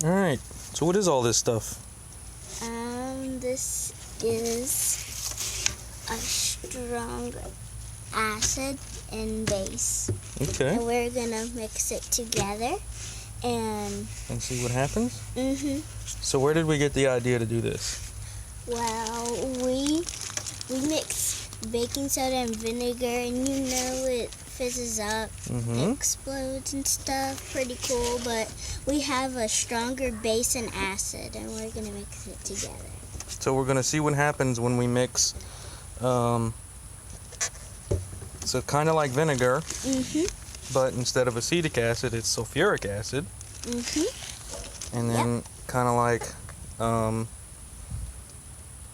Alright, so what is all this stuff? This is a strong acid and base. Okay. And we're gonna mix it together and see what happens? Mm-hmm. So where did we get the idea to do this? Well, we mix baking soda and vinegar, and you know it fizzes up, explodes and stuff. Pretty cool, but we have a stronger base and acid, and we're gonna mix it together. So we're gonna see what happens when we mix. So kind of like vinegar, but instead of acetic acid, it's sulfuric acid. And then kind of like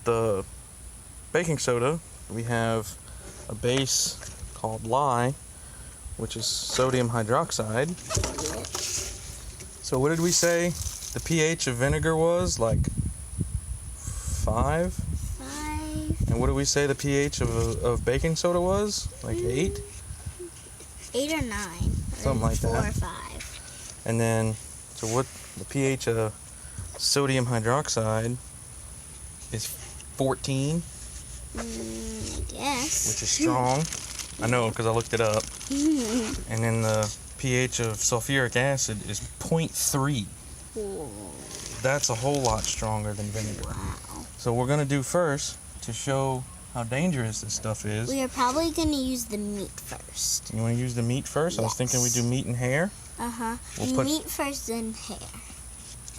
the baking soda, we have a base called lye, which is sodium hydroxide. So what did we say the pH of vinegar was? Like 5? 5. And what did we say the pH of baking soda was? Like 8? 8 or 9. Something like 4 that. or 5. And then, so what the pH of sodium hydroxide is 14. I guess. Which is strong. I know, because I looked it up. And then the pH of sulfuric acid is 0.3. That's a whole lot stronger than vinegar. Wow. So we're going to do first, to show how dangerous this stuff is. We are probably going to use the meat first. You want to use the meat first? Yes. I was thinking we do meat and hair. Meat first, then hair.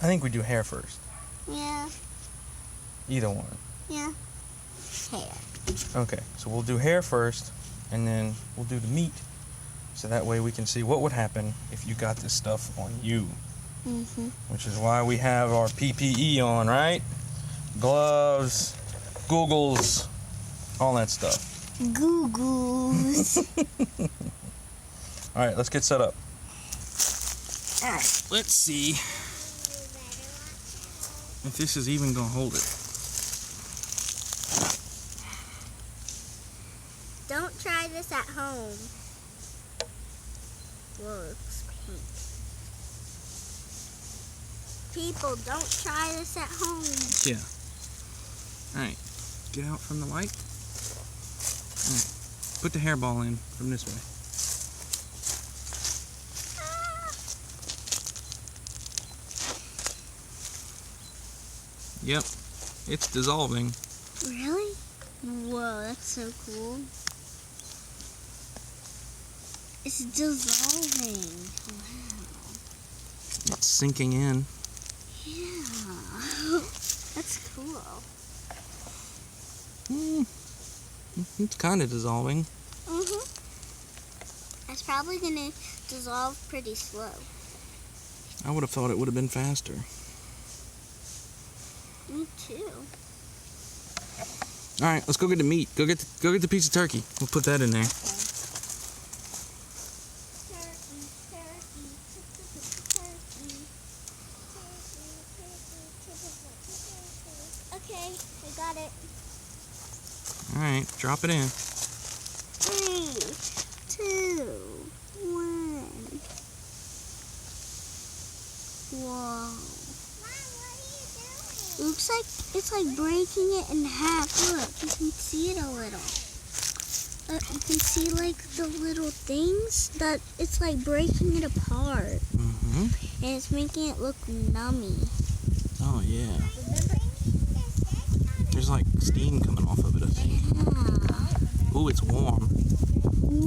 I think we do hair first. Yeah. Either one. Yeah. Hair. Okay, so we'll do hair first, and then we'll do the meat, so that way we can see what would happen if you got this stuff on you. Which is why we have our PPE on, right? Gloves, googles, all that stuff. Googles. All right, let's get set up. All right, let's see if this is even gonna hold it. Don't try this at home. Whoa, it's pink. People, don't try this at home. Yeah. All right, get out from the light. All right. Put the hairball in from this way. Yep, it's dissolving. Really? Whoa, that's so cool. It's dissolving. Wow. It's sinking in. Yeah. That's cool. It's kind of dissolving. It's probably going to dissolve pretty slow. I would have thought it would have been faster. Me too. All right, let's go get the meat. Go get the piece of turkey. We'll put that in there. Okay, I got it. All right, drop it in. 3, 2, 1. Whoa. Looks like it's like breaking it in half. Look, you can see it a little. You can see like the little things that it's like breaking it apart. And it's making it look nummy. Oh yeah. There's like steam coming off of it, I think. Yeah. Ooh, it's warm.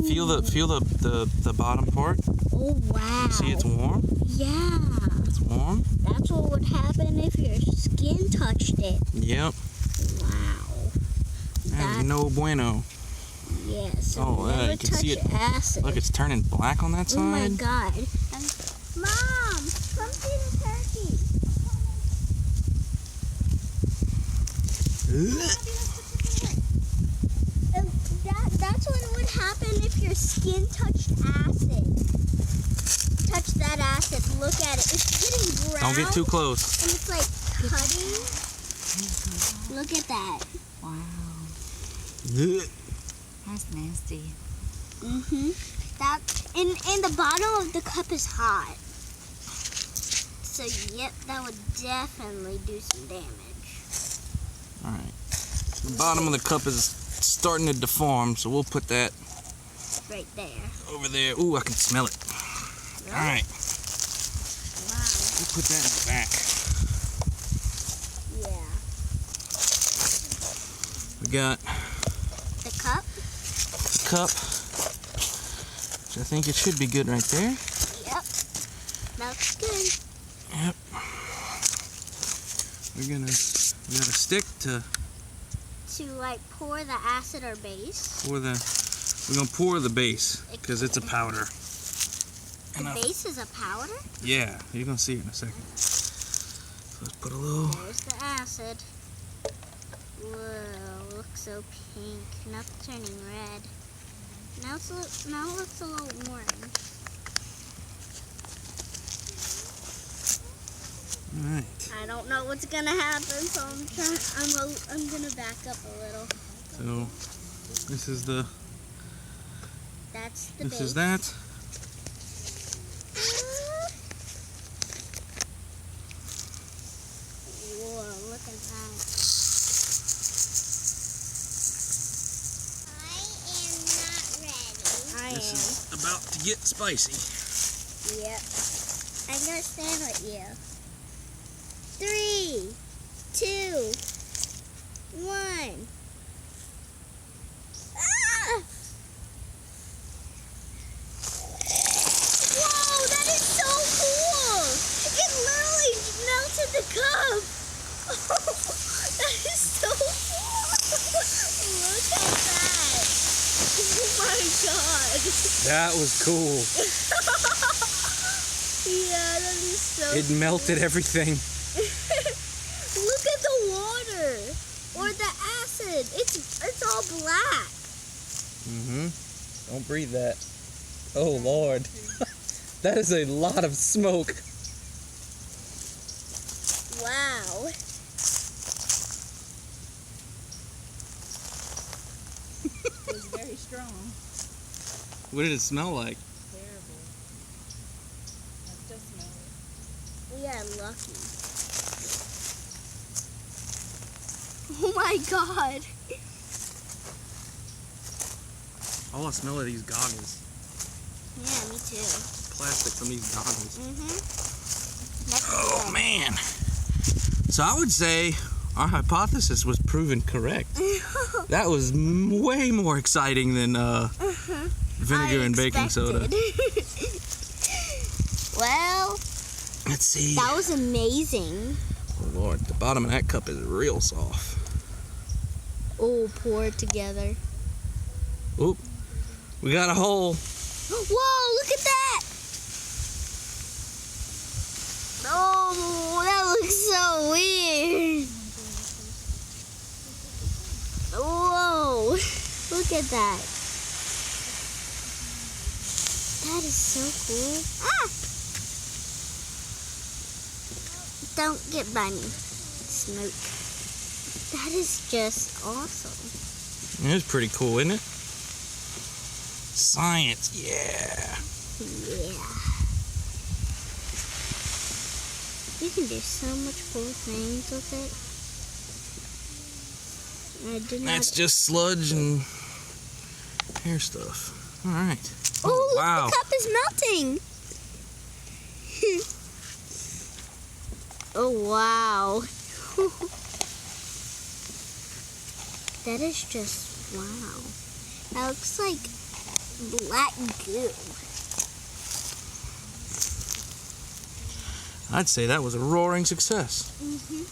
Feel the bottom part. Oh wow. See, it's warm. Yeah. It's warm. That's what would happen if your skin touched it. Yep. Wow. That's no bueno. Yes. Oh, you can see it. Acid. Look, it's turning black on that side. Oh my god. Mom, come see the turkey. That's what would happen if your skin touched acid. Touch that acid. Look at it. It's getting brown. Don't get too close. And it's like cutting. Look at that. Wow. That's nasty. That and the bottom of the cup is hot. So, yep, that would definitely do some damage. Alright. The bottom of the cup is starting to deform, so we'll put that Right there. over there. Ooh, I can smell it. Really? Alright. Wow. We'll put that in the back. Yeah. We got The cup? the cup, which I think it should be good right there. Yep. That's good. Yep. We got a stick to like pour the acid or base. pour the. We're gonna pour the base because it's a powder. The base is a powder? Yeah, you're gonna see it in a second. So let's put a little. There's the acid. Whoa, looks so pink. Now it's turning red. Now it looks a little orange. All right. I don't know what's gonna happen, so I'm gonna back up a little. So this is the. That's the This base. is that. Whoa, look at that. I am not ready. This is about to get spicy. Yep. I'm gonna stand with you. 3, 2, 1. Ah! Whoa, that is so cool! It literally melted the cup! That is so cool! Look at that! Oh my god! That was cool. Yeah, that is so It melted everything. Look at the water! Or the acid! It's all black! Mm-hmm. Don't breathe that. Oh Lord. That is a lot of smoke. Wow. It was very strong. What did it smell like? Terrible. I still smell it. We are lucky. Oh my god. All I smell are these goggles. Yeah, me too. Plastic from these goggles. Mm-hmm. That's Oh good. man. So I would say our hypothesis was proven correct. That was way more exciting than vinegar and baking soda. Well, Let's see. that was amazing. Oh Lord, the bottom of that cup is real soft. Oh, pour it together. Oop, we got a hole. Whoa, look at that! Oh, that looks so weird. Whoa, look at that. That is so cool. Ah! Don't get by me. Smoke. That is just awesome. It's pretty cool, isn't it? Science, yeah. Yeah. You can do so much cool things with it. I did not. That's just sludge and hair stuff. All right. Oh, look, wow. the cup is melting. Oh, wow. That is just, wow. That looks like black goo. I'd say that was a roaring success. Mm-hmm.